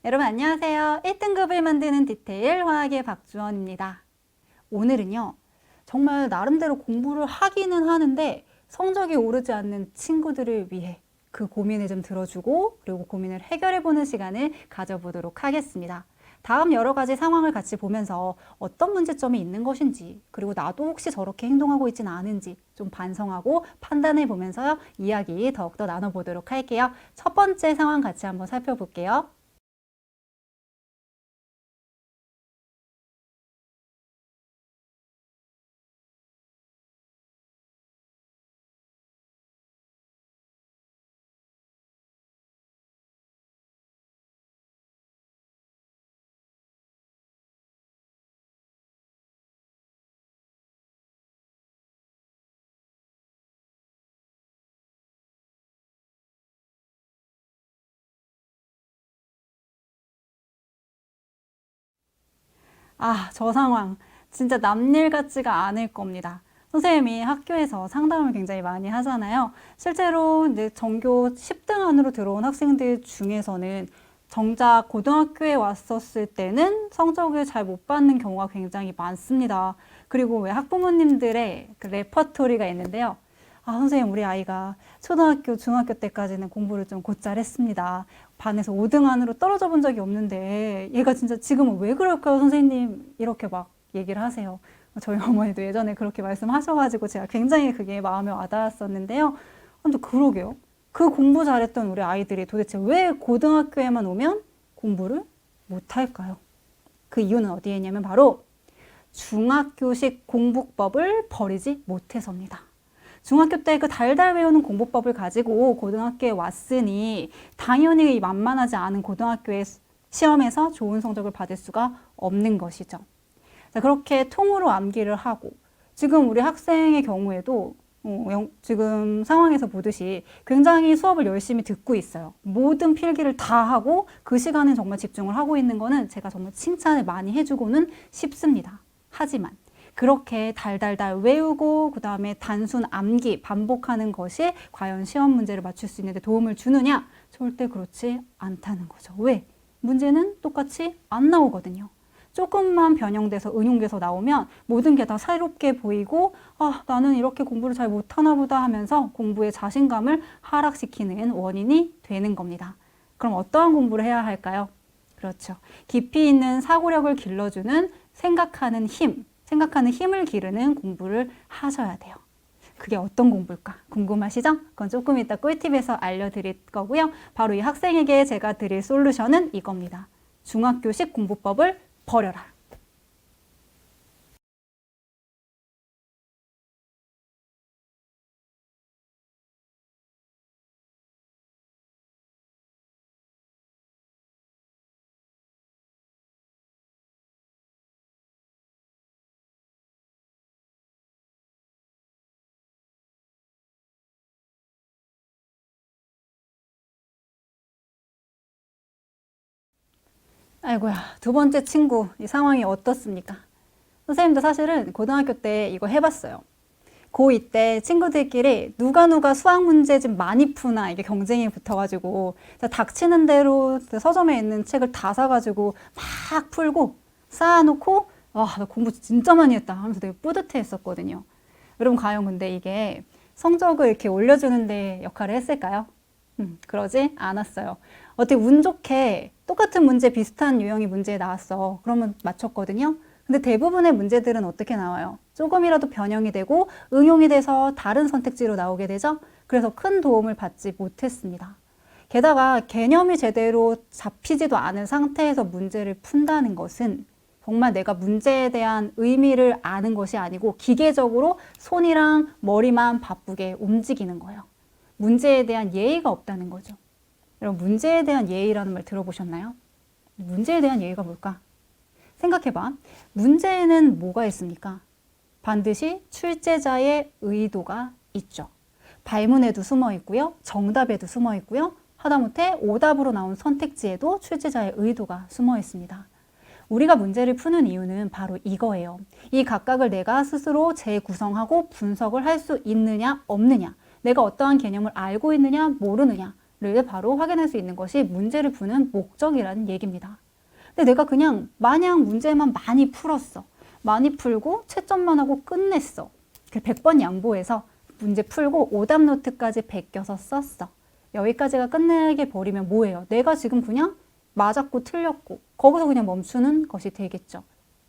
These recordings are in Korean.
여러분 안녕하세요. 1등급을 만드는 디테일 화학의 박주원입니다. 오늘은요. 정말 나름대로 공부를 하기는 하는데 성적이 오르지 않는 친구들을 위해 그 고민을 좀 들어주고 그리고 고민을 해결해보는 시간을 가져보도록 하겠습니다. 다음 여러 가지 상황을 같이 보면서 어떤 문제점이 있는 것인지 그리고 나도 혹시 저렇게 행동하고 있지는 않은지 좀 반성하고 판단해 보면서 이야기 더욱더 나눠보도록 할게요. 첫 번째 상황 같이 한번 살펴볼게요. 저 상황 진짜 남일 같지가 않을 겁니다. 선생님이 학교에서 상담을 굉장히 많이 하잖아요. 실제로 이제 전교 10등 안으로 들어온 학생들 중에서는 정작 고등학교에 왔었을 때는 성적을 잘 못 받는 경우가 굉장히 많습니다. 그리고 왜 학부모님들의 그 레퍼토리가 있는데요. 선생님, 우리 아이가 초등학교, 중학교 때까지는 공부를 좀 곧잘 했습니다. 반에서 5등 안으로 떨어져 본 적이 없는데 얘가 진짜 지금은 왜 그럴까요, 선생님? 이렇게 막 얘기를 하세요. 저희 어머니도 예전에 그렇게 말씀하셔가지고 제가 굉장히 그게 마음에 와닿았었는데요. 근데 그러게요. 그 공부 잘했던 우리 아이들이 도대체 왜 고등학교에만 오면 공부를 못할까요? 그 이유는 어디에 있냐면 바로 중학교식 공부법을 버리지 못해서입니다. 중학교 때 그 달달 외우는 공부법을 가지고 고등학교에 왔으니 당연히 만만하지 않은 고등학교의 시험에서 좋은 성적을 받을 수가 없는 것이죠. 자, 그렇게 통으로 암기를 하고 지금 우리 학생의 경우에도 지금 상황에서 보듯이 굉장히 수업을 열심히 듣고 있어요. 모든 필기를 다 하고 그 시간에 정말 집중을 하고 있는 거는 제가 정말 칭찬을 많이 해주고는 싶습니다. 하지만 그렇게 달달달 외우고 그 다음에 단순 암기 반복하는 것이 과연 시험 문제를 맞출 수 있는데 도움을 주느냐? 절대 그렇지 않다는 거죠. 왜? 문제는 똑같이 안 나오거든요. 조금만 변형돼서 응용돼서 나오면 모든 게 다 새롭게 보이고 나는 이렇게 공부를 잘 못하나 보다 하면서 공부의 자신감을 하락시키는 원인이 되는 겁니다. 그럼 어떠한 공부를 해야 할까요? 그렇죠. 깊이 있는 사고력을 길러주는 생각하는 힘을 기르는 공부를 하셔야 돼요. 그게 어떤 공부일까 궁금하시죠? 그건 조금 이따 꿀팁에서 알려드릴 거고요. 바로 이 학생에게 제가 드릴 솔루션은 이겁니다. 중학교식 공부법을 버려라. 아이고야, 두 번째 친구, 이 상황이 어떻습니까? 선생님도 사실은 고등학교 때 이거 해봤어요. 고2 때 친구들끼리 누가 수학 문제 좀 많이 푸나 이게 경쟁이 붙어가지고 닥치는 대로 서점에 있는 책을 다 사가지고 막 풀고 쌓아놓고 나 공부 진짜 많이 했다 하면서 되게 뿌듯해 했었거든요. 여러분 과연 근데 이게 성적을 이렇게 올려주는데 역할을 했을까요? 그러지 않았어요. 어떻게 운 좋게 똑같은 문제 비슷한 유형의 문제 나왔어. 그러면 맞췄거든요. 근데 대부분의 문제들은 어떻게 나와요? 조금이라도 변형이 되고 응용이 돼서 다른 선택지로 나오게 되죠. 그래서 큰 도움을 받지 못했습니다. 게다가 개념이 제대로 잡히지도 않은 상태에서 문제를 푼다는 것은 정말 내가 문제에 대한 의미를 아는 것이 아니고 기계적으로 손이랑 머리만 바쁘게 움직이는 거예요. 문제에 대한 예의가 없다는 거죠. 여러분, 문제에 대한 예의라는 말 들어보셨나요? 문제에 대한 예의가 뭘까? 생각해봐. 문제에는 뭐가 있습니까? 반드시 출제자의 의도가 있죠. 발문에도 숨어 있고요. 정답에도 숨어 있고요. 하다못해 오답으로 나온 선택지에도 출제자의 의도가 숨어 있습니다. 우리가 문제를 푸는 이유는 바로 이거예요. 이 각각을 내가 스스로 재구성하고 분석을 할 수 있느냐 없느냐, 내가 어떠한 개념을 알고 있느냐 모르느냐를 바로 확인할 수 있는 것이 문제를 푸는 목적이라는 얘기입니다. 근데 내가 그냥 마냥 문제만 많이 풀었어. 많이 풀고 채점만 하고 끝냈어. 100번 양보해서 문제 풀고 오답 노트까지 베껴서 썼어. 여기까지가 끝나게 버리면 뭐예요? 내가 지금 그냥 맞았고 틀렸고 거기서 그냥 멈추는 것이 되겠죠.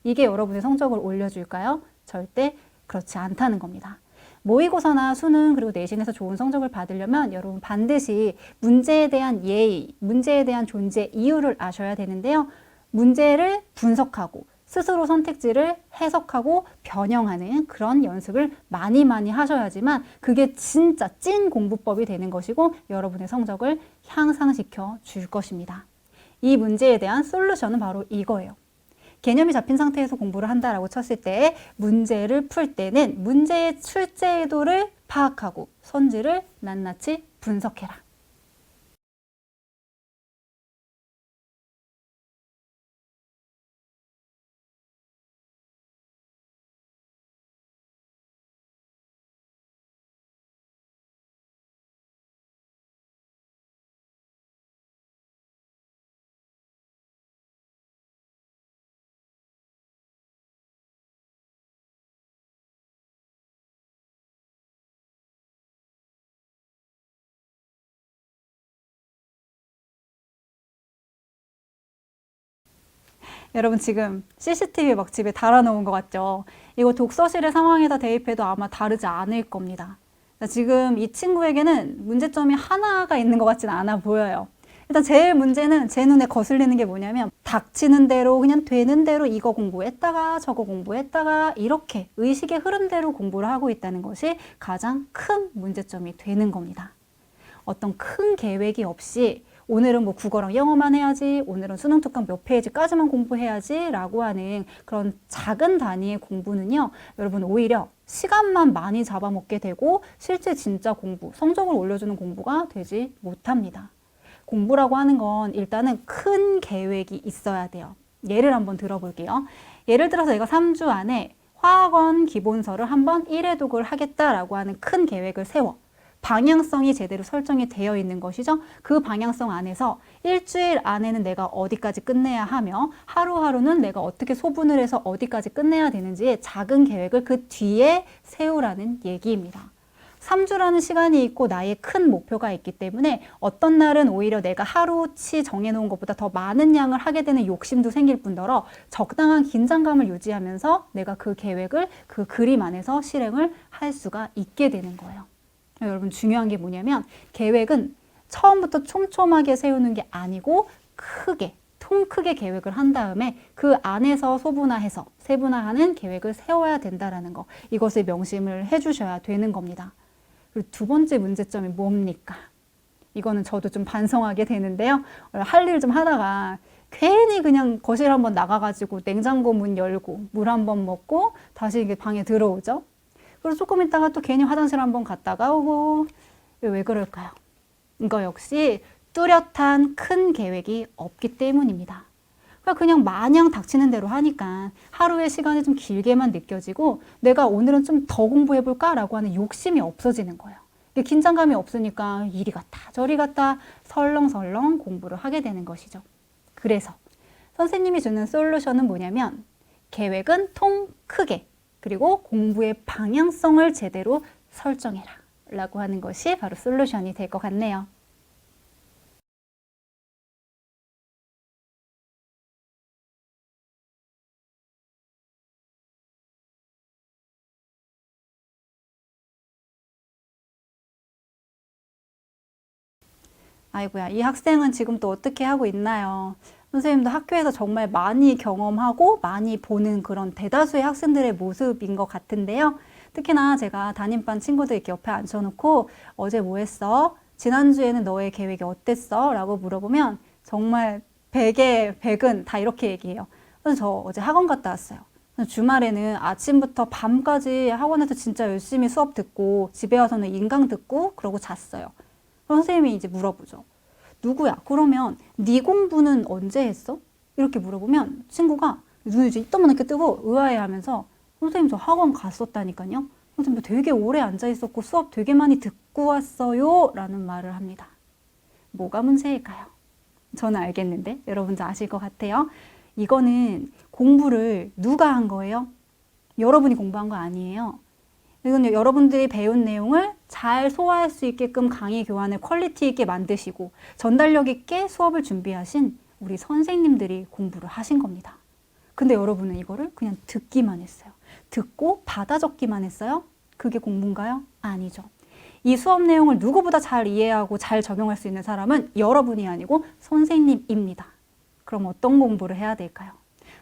이게 여러분의 성적을 올려줄까요? 절대 그렇지 않다는 겁니다. 모의고사나 수능 그리고 내신에서 좋은 성적을 받으려면 여러분 반드시 문제에 대한 예의, 문제에 대한 존재 이유를 아셔야 되는데요. 문제를 분석하고 스스로 선택지를 해석하고 변형하는 그런 연습을 많이 하셔야지만 그게 진짜 찐 공부법이 되는 것이고 여러분의 성적을 향상시켜 줄 것입니다. 이 문제에 대한 솔루션은 바로 이거예요. 개념이 잡힌 상태에서 공부를 한다라고 쳤을 때 문제를 풀 때는 문제의 출제도를 파악하고 선지를 낱낱이 분석해라. 여러분 지금 CCTV 막 집에 달아놓은 것 같죠? 이거 독서실의 상황에다 대입해도 아마 다르지 않을 겁니다. 지금 이 친구에게는 문제점이 하나가 있는 것 같지는 않아 보여요. 일단 제일 문제는 제 눈에 거슬리는 게 뭐냐면 닥치는 대로 그냥 되는 대로 이거 공부했다가 저거 공부했다가 이렇게 의식의 흐름대로 공부를 하고 있다는 것이 가장 큰 문제점이 되는 겁니다. 어떤 큰 계획이 없이 오늘은 뭐 국어랑 영어만 해야지, 오늘은 수능 특강 몇 페이지까지만 공부해야지 라고 하는 그런 작은 단위의 공부는요, 여러분 오히려 시간만 많이 잡아먹게 되고 실제 진짜 공부, 성적을 올려주는 공부가 되지 못합니다. 공부라고 하는 건 일단은 큰 계획이 있어야 돼요. 예를 한번 들어볼게요. 예를 들어서 내가 3주 안에 화학원 기본서를 한번 1회 독을 하겠다라고 하는 큰 계획을 세워. 방향성이 제대로 설정이 되어 있는 것이죠. 그 방향성 안에서 일주일 안에는 내가 어디까지 끝내야 하며 하루하루는 내가 어떻게 소분을 해서 어디까지 끝내야 되는지의 작은 계획을 그 뒤에 세우라는 얘기입니다. 3주라는 시간이 있고 나의 큰 목표가 있기 때문에 어떤 날은 오히려 내가 하루치 정해놓은 것보다 더 많은 양을 하게 되는 욕심도 생길 뿐더러 적당한 긴장감을 유지하면서 내가 그 계획을 그 그림 안에서 실행을 할 수가 있게 되는 거예요. 여러분 중요한 게 뭐냐면 계획은 처음부터 촘촘하게 세우는 게 아니고 크게, 통 크게 계획을 한 다음에 그 안에서 소분화해서 세분화하는 계획을 세워야 된다는 거. 이것을 명심을 해주셔야 되는 겁니다. 그리고 두 번째 문제점이 뭡니까? 이거는 저도 좀 반성하게 되는데요. 할 일 좀 하다가 괜히 그냥 거실 한번 나가가지고 냉장고 문 열고 물 한번 먹고 다시 이게 방에 들어오죠. 그리고 조금 있다가 또 괜히 화장실 한번 갔다가 오고. 왜 그럴까요? 이거 역시 뚜렷한 큰 계획이 없기 때문입니다. 그냥 마냥 닥치는 대로 하니까 하루의 시간이 좀 길게만 느껴지고 내가 오늘은 좀 더 공부해볼까? 라고 하는 욕심이 없어지는 거예요. 긴장감이 없으니까 이리 갔다 저리 갔다 설렁설렁 공부를 하게 되는 것이죠. 그래서 선생님이 주는 솔루션은 뭐냐면 계획은 통 크게 그리고 공부의 방향성을 제대로 설정해라 라고 하는 것이 바로 솔루션이 될 것 같네요. 아이고야, 이 학생은 지금 또 어떻게 하고 있나요? 선생님도 학교에서 정말 많이 경험하고 많이 보는 그런 대다수의 학생들의 모습인 것 같은데요. 특히나 제가 담임반 친구들 이렇게 옆에 앉혀놓고 어제 뭐 했어? 지난주에는 너의 계획이 어땠어? 라고 물어보면 정말 100에 100은 다 이렇게 얘기해요. 선생님 저 어제 학원 갔다 왔어요. 주말에는 아침부터 밤까지 학원에서 진짜 열심히 수업 듣고 집에 와서는 인강 듣고 그러고 잤어요. 그럼 선생님이 이제 물어보죠. 누구야? 그러면 네 공부는 언제 했어? 이렇게 물어보면 친구가 눈을 이제 이따만하게 뜨고 의아해하면서 선생님 저 학원 갔었다니까요. 선생님 되게 오래 앉아 있었고 수업 되게 많이 듣고 왔어요 라는 말을 합니다. 뭐가 문제일까요? 저는 알겠는데 여러분도 아실 것 같아요. 이거는 공부를 누가 한 거예요? 여러분이 공부한 거 아니에요. 이건 여러분들이 배운 내용을 잘 소화할 수 있게끔 강의 교환을 퀄리티 있게 만드시고 전달력 있게 수업을 준비하신 우리 선생님들이 공부를 하신 겁니다. 근데 여러분은 이거를 그냥 듣기만 했어요. 듣고 받아 적기만 했어요? 그게 공부인가요? 아니죠. 이 수업 내용을 누구보다 잘 이해하고 잘 적용할 수 있는 사람은 여러분이 아니고 선생님입니다. 그럼 어떤 공부를 해야 될까요?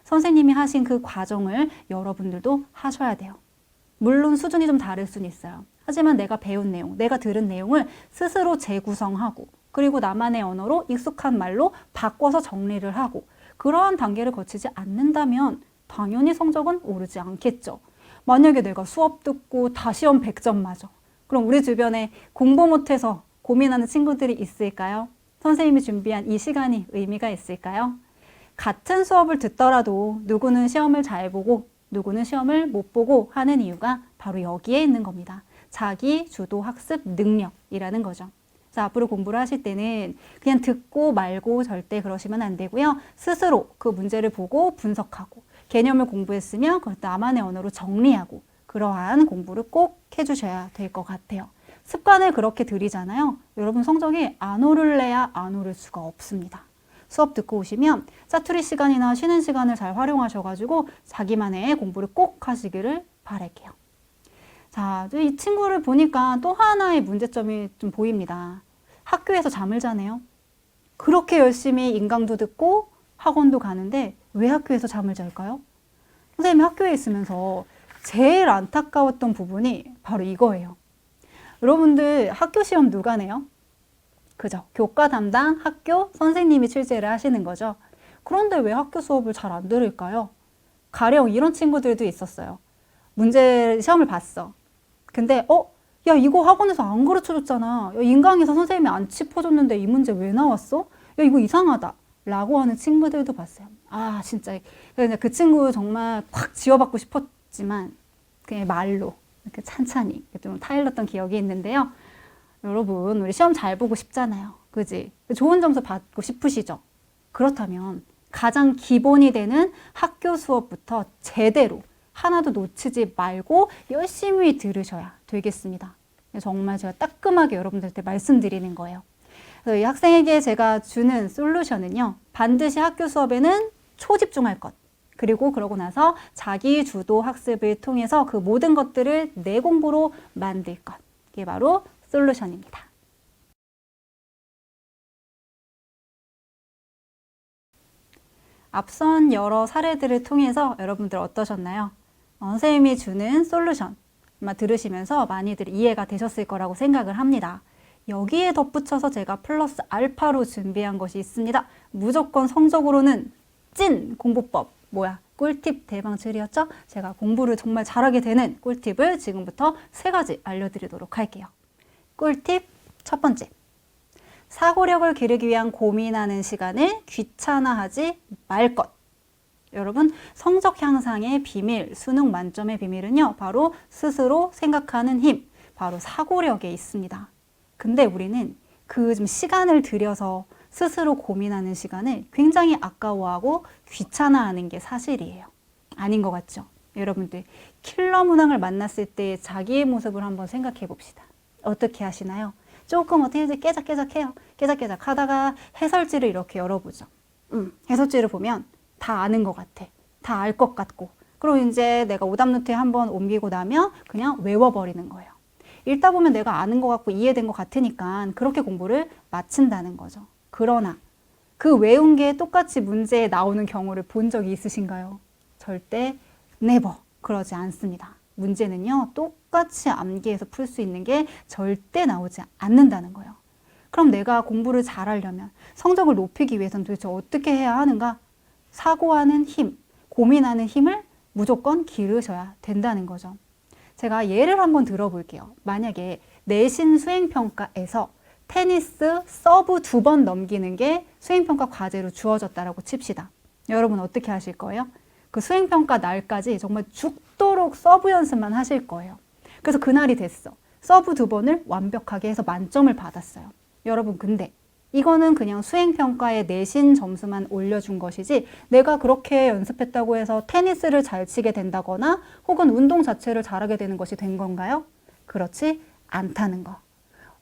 선생님이 하신 그 과정을 여러분들도 하셔야 돼요. 물론 수준이 좀 다를 수는 있어요. 하지만 내가 배운 내용, 내가 들은 내용을 스스로 재구성하고 그리고 나만의 언어로 익숙한 말로 바꿔서 정리를 하고 그러한 단계를 거치지 않는다면 당연히 성적은 오르지 않겠죠. 만약에 내가 수업 듣고 다 시험 100점 맞아. 그럼 우리 주변에 공부 못해서 고민하는 친구들이 있을까요? 선생님이 준비한 이 시간이 의미가 있을까요? 같은 수업을 듣더라도 누구는 시험을 잘 보고 누구는 시험을 못 보고 하는 이유가 바로 여기에 있는 겁니다. 자기 주도 학습 능력이라는 거죠. 자, 앞으로 공부를 하실 때는 그냥 듣고 말고 절대 그러시면 안 되고요. 스스로 그 문제를 보고 분석하고 개념을 공부했으면 그걸 나만의 언어로 정리하고 그러한 공부를 꼭 해주셔야 될 것 같아요. 습관을 그렇게 들이잖아요. 여러분 성적이 안 오를래야 안 오를 수가 없습니다. 수업 듣고 오시면 짜투리 시간이나 쉬는 시간을 잘 활용하셔가지고 자기만의 공부를 꼭 하시기를 바랄게요. 자, 이 친구를 보니까 또 하나의 문제점이 좀 보입니다. 학교에서 잠을 자네요. 그렇게 열심히 인강도 듣고 학원도 가는데 왜 학교에서 잠을 잘까요? 선생님이 학교에 있으면서 제일 안타까웠던 부분이 바로 이거예요. 여러분들 학교 시험 누가 내요? 그죠? 교과 담당 학교 선생님이 출제를 하시는 거죠. 그런데 왜 학교 수업을 잘 안 들을까요? 가령 이런 친구들도 있었어요. 문제 시험을 봤어. 근데 야 이거 학원에서 안 가르쳐줬잖아. 야, 인강에서 선생님이 안 짚어줬는데 이 문제 왜 나왔어? 야 이거 이상하다. 라고 하는 친구들도 봤어요. 아 진짜 그 친구 정말 콱 지워받고 싶었지만 그냥 말로 이렇게 찬찬히 좀 타일렀던 기억이 있는데요. 여러분 우리 시험 잘 보고 싶잖아요. 그지? 좋은 점수 받고 싶으시죠? 그렇다면 가장 기본이 되는 학교 수업부터 제대로 하나도 놓치지 말고 열심히 들으셔야 되겠습니다. 정말 제가 따끔하게 여러분들한테 말씀드리는 거예요. 그래서 이 학생에게 제가 주는 솔루션은요. 반드시 학교 수업에는 초집중할 것. 그리고 그러고 나서 자기 주도 학습을 통해서 그 모든 것들을 내 공부로 만들 것. 이게 바로 솔루션입니다. 앞선 여러 사례들을 통해서 여러분들 어떠셨나요? 선생님이 주는 솔루션 아마 들으시면서 많이들 이해가 되셨을 거라고 생각을 합니다. 여기에 덧붙여서 제가 플러스 알파로 준비한 것이 있습니다. 무조건 성적으로는 찐 공부법. 뭐야? 꿀팁 대방출이었죠? 제가 공부를 정말 잘하게 되는 꿀팁을 지금부터 3가지 알려드리도록 할게요. 꿀팁 첫 번째. 사고력을 기르기 위한 고민하는 시간을 귀찮아하지 말 것. 여러분 성적 향상의 비밀, 수능 만점의 비밀은요. 바로 스스로 생각하는 힘, 바로 사고력에 있습니다. 근데 우리는 그 좀 시간을 들여서 스스로 고민하는 시간을 굉장히 아까워하고 귀찮아하는 게 사실이에요. 아닌 것 같죠? 여러분들 킬러 문항을 만났을 때 자기의 모습을 한번 생각해 봅시다. 어떻게 하시나요? 조금 어떻게 깨작깨작해요. 깨작깨작 하다가 해설지를 이렇게 열어보죠. 해설지를 보면 다 아는 것 같아. 다 알 것 같고. 그리고 이제 내가 오답노트에 한번 옮기고 나면 그냥 외워버리는 거예요. 읽다 보면 내가 아는 것 같고 이해된 것 같으니까 그렇게 공부를 마친다는 거죠. 그러나 그 외운 게 똑같이 문제에 나오는 경우를 본 적이 있으신가요? 절대 never 그러지 않습니다. 문제는요. 똑같이 암기해서 풀 수 있는 게 절대 나오지 않는다는 거예요. 그럼 내가 공부를 잘하려면 성적을 높이기 위해서는 도대체 어떻게 해야 하는가? 사고하는 힘, 고민하는 힘을 무조건 기르셔야 된다는 거죠. 제가 예를 한번 들어볼게요. 만약에 내신 수행평가에서 테니스 서브 2번 넘기는 게 수행평가 과제로 주어졌다라고 칩시다. 여러분 어떻게 하실 거예요? 그 수행평가 날까지 정말 죽도록 서브 연습만 하실 거예요. 그래서 그날이 됐어. 서브 2번을 완벽하게 해서 만점을 받았어요. 여러분 근데 이거는 그냥 수행평가에 내신 점수만 올려준 것이지 내가 그렇게 연습했다고 해서 테니스를 잘 치게 된다거나 혹은 운동 자체를 잘하게 되는 것이 된 건가요? 그렇지 않다는 거.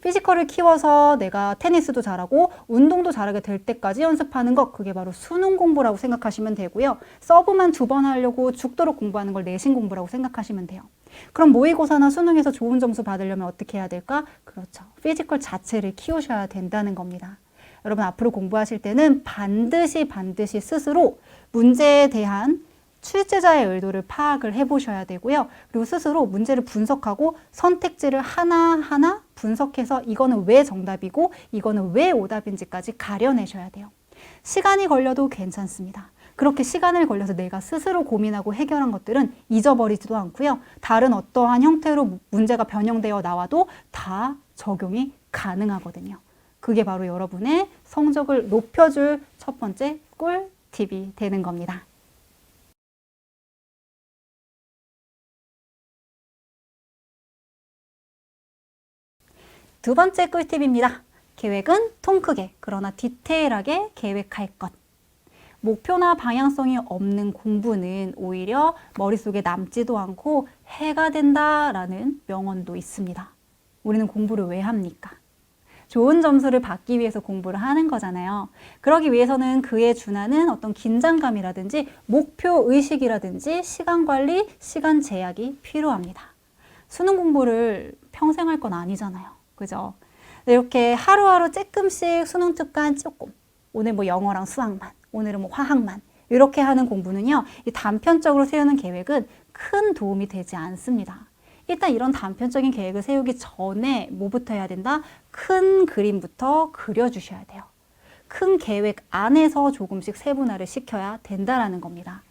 피지컬을 키워서 내가 테니스도 잘하고 운동도 잘하게 될 때까지 연습하는 것, 그게 바로 수능 공부라고 생각하시면 되고요. 서브만 2번 하려고 죽도록 공부하는 걸 내신 공부라고 생각하시면 돼요. 그럼 모의고사나 수능에서 좋은 점수 받으려면 어떻게 해야 될까? 그렇죠. 피지컬 자체를 키우셔야 된다는 겁니다. 여러분 앞으로 공부하실 때는 반드시 스스로 문제에 대한 출제자의 의도를 파악을 해보셔야 되고요. 그리고 스스로 문제를 분석하고 선택지를 하나하나 분석해서 이거는 왜 정답이고 이거는 왜 오답인지까지 가려내셔야 돼요. 시간이 걸려도 괜찮습니다. 그렇게 시간을 걸려서 내가 스스로 고민하고 해결한 것들은 잊어버리지도 않고요. 다른 어떠한 형태로 문제가 변형되어 나와도 다 적용이 가능하거든요. 그게 바로 여러분의 성적을 높여줄 첫 번째 꿀팁이 되는 겁니다. 두 번째 꿀팁입니다. 계획은 통 크게 그러나 디테일하게 계획할 것. 목표나 방향성이 없는 공부는 오히려 머릿속에 남지도 않고 해가 된다라는 명언도 있습니다. 우리는 공부를 왜 합니까? 좋은 점수를 받기 위해서 공부를 하는 거잖아요. 그러기 위해서는 그에 준하는 어떤 긴장감이라든지 목표 의식이라든지 시간 관리, 시간 제약이 필요합니다. 수능 공부를 평생 할 건 아니잖아요. 그죠? 이렇게 하루하루 조금씩 수능 특강 조금, 오늘 뭐 영어랑 수학만, 오늘은 뭐 화학만 이렇게 하는 공부는요, 이 단편적으로 세우는 계획은 큰 도움이 되지 않습니다. 일단 이런 단편적인 계획을 세우기 전에 뭐부터 해야 된다? 큰 그림부터 그려주셔야 돼요. 큰 계획 안에서 조금씩 세분화를 시켜야 된다라는 겁니다.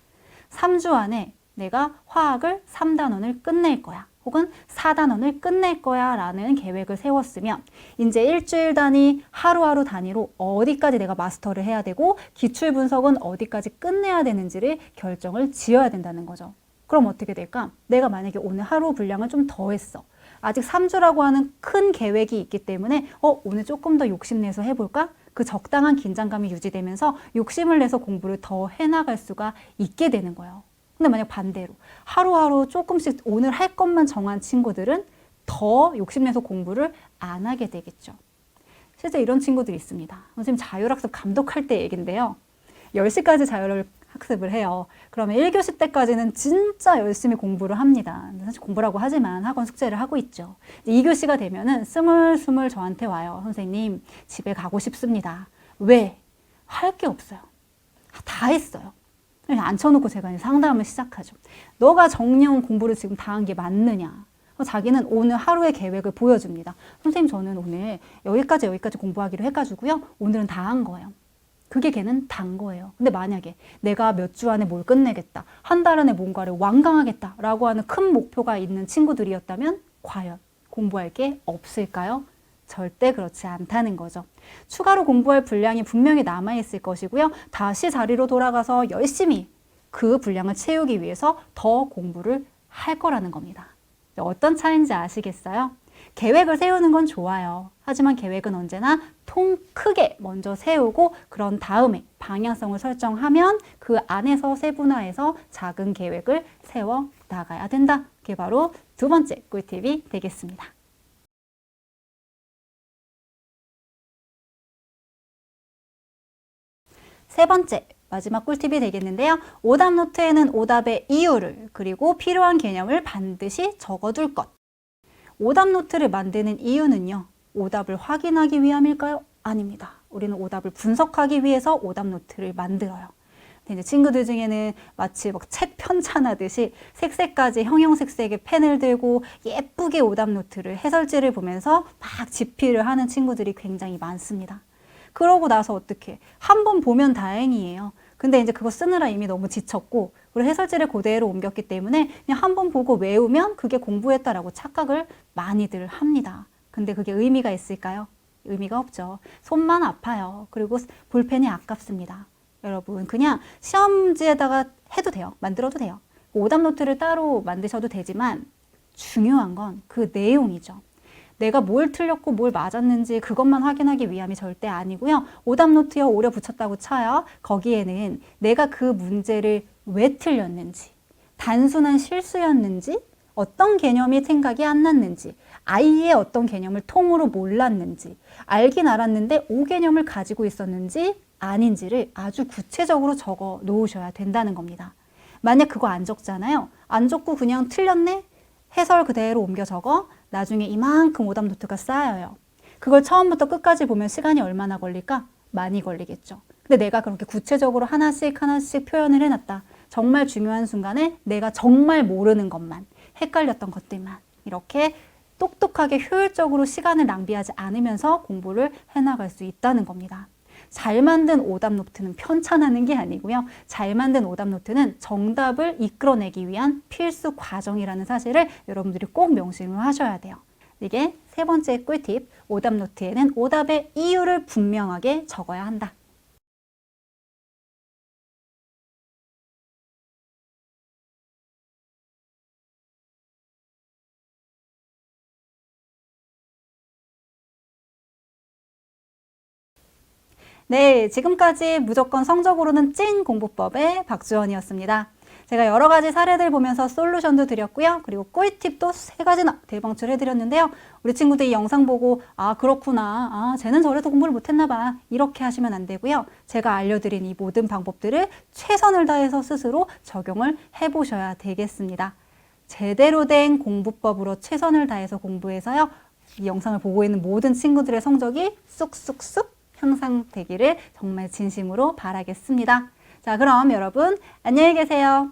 3주 안에 내가 화학을 3단원을 끝낼 거야. 혹은 4단원을 끝낼 거야 라는 계획을 세웠으면 이제 일주일 단위, 하루하루 단위로 어디까지 내가 마스터를 해야 되고 기출 분석은 어디까지 끝내야 되는지를 결정을 지어야 된다는 거죠. 그럼 어떻게 될까? 내가 만약에 오늘 하루 분량을 좀 더 했어. 아직 3주라고 하는 큰 계획이 있기 때문에 오늘 조금 더 욕심내서 해볼까? 그 적당한 긴장감이 유지되면서 욕심을 내서 공부를 더 해나갈 수가 있게 되는 거예요. 근데 만약 반대로 하루하루 조금씩 오늘 할 것만 정한 친구들은 더 욕심내서 공부를 안 하게 되겠죠. 실제 이런 친구들이 있습니다. 선생님 자율학습 감독할 때 얘긴데요. 10시까지 자율학습을 해요. 그러면 1교시 때까지는 진짜 열심히 공부를 합니다. 사실 공부라고 하지만 학원 숙제를 하고 있죠. 2교시가 되면은 스물스물 저한테 와요. 선생님 집에 가고 싶습니다. 왜? 할 게 없어요. 다 했어요. 앉혀놓고 제가 상담을 시작하죠. 너가 정령 공부를 지금 다 한 게 맞느냐? 자기는 오늘 하루의 계획을 보여줍니다. 선생님 저는 오늘 여기까지 공부하기로 해가지고요. 오늘은 다 한 거예요. 그게 걔는 단 거예요. 근데 만약에 내가 몇 주 안에 뭘 끝내겠다, 한 달 안에 뭔가를 완강하겠다 라고 하는 큰 목표가 있는 친구들이었다면 과연 공부할 게 없을까요? 절대 그렇지 않다는 거죠. 추가로 공부할 분량이 분명히 남아있을 것이고요. 다시 자리로 돌아가서 열심히 그 분량을 채우기 위해서 더 공부를 할 거라는 겁니다. 어떤 차이인지 아시겠어요? 계획을 세우는 건 좋아요. 하지만 계획은 언제나 통 크게 먼저 세우고 그런 다음에 방향성을 설정하면 그 안에서 세분화해서 작은 계획을 세워 나가야 된다. 그게 바로 두 번째 꿀팁이 되겠습니다. 세 번째, 마지막 꿀팁이 되겠는데요. 오답 노트에는 오답의 이유를 그리고 필요한 개념을 반드시 적어둘 것. 오답 노트를 만드는 이유는요. 오답을 확인하기 위함일까요? 아닙니다. 우리는 오답을 분석하기 위해서 오답 노트를 만들어요. 근데 이제 친구들 중에는 마치 막 책 편찬하듯이 색색까지 형형색색의 펜을 들고 예쁘게 오답 노트를 해설지를 보면서 막 집필을 하는 친구들이 굉장히 많습니다. 그러고 나서 어떻게 한 번 보면 다행이에요. 근데 이제 그거 쓰느라 이미 너무 지쳤고 그리고 해설지를 그대로 옮겼기 때문에 그냥 한 번 보고 외우면 그게 공부했다라고 착각을 많이들 합니다. 근데 그게 의미가 있을까요? 의미가 없죠. 손만 아파요. 그리고 볼펜이 아깝습니다. 여러분 그냥 시험지에다가 해도 돼요. 만들어도 돼요. 오답 노트를 따로 만드셔도 되지만 중요한 건 그 내용이죠. 내가 뭘 틀렸고 뭘 맞았는지 그것만 확인하기 위함이 절대 아니고요. 오답노트요 오려 붙였다고 쳐요. 거기에는 내가 그 문제를 왜 틀렸는지, 단순한 실수였는지, 어떤 개념이 생각이 안 났는지, 아예 어떤 개념을 통으로 몰랐는지, 알긴 알았는데 오개념을 가지고 있었는지 아닌지를 아주 구체적으로 적어 놓으셔야 된다는 겁니다. 만약 그거 안 적잖아요. 안 적고 그냥 틀렸네? 해설 그대로 옮겨 적어. 나중에 이만큼 오답 노트가 쌓여요. 그걸 처음부터 끝까지 보면 시간이 얼마나 걸릴까? 많이 걸리겠죠. 근데 내가 그렇게 구체적으로 하나씩 하나씩 표현을 해놨다. 정말 중요한 순간에 내가 정말 모르는 것만, 헷갈렸던 것들만 이렇게 똑똑하게 효율적으로 시간을 낭비하지 않으면서 공부를 해나갈 수 있다는 겁니다. 잘 만든 오답 노트는 편찬하는 게 아니고요. 잘 만든 오답 노트는 정답을 이끌어내기 위한 필수 과정이라는 사실을 여러분들이 꼭 명심을 하셔야 돼요. 이게 세 번째 꿀팁, 오답 노트에는 오답의 이유를 분명하게 적어야 한다. 네, 지금까지 무조건 성적으로는 찐 공부법의 박주원이었습니다. 제가 여러 가지 사례들 보면서 솔루션도 드렸고요. 그리고 꿀팁도 3가지나 대방출해드렸는데요. 우리 친구들 이 영상 보고 아 그렇구나, 아 쟤는 저래도 공부를 못했나 봐 이렇게 하시면 안 되고요. 제가 알려드린 이 모든 방법들을 최선을 다해서 스스로 적용을 해보셔야 되겠습니다. 제대로 된 공부법으로 최선을 다해서 공부해서요. 이 영상을 보고 있는 모든 친구들의 성적이 쑥쑥쑥 향상되기를 정말 진심으로 바라겠습니다. 자, 그럼 여러분 안녕히 계세요.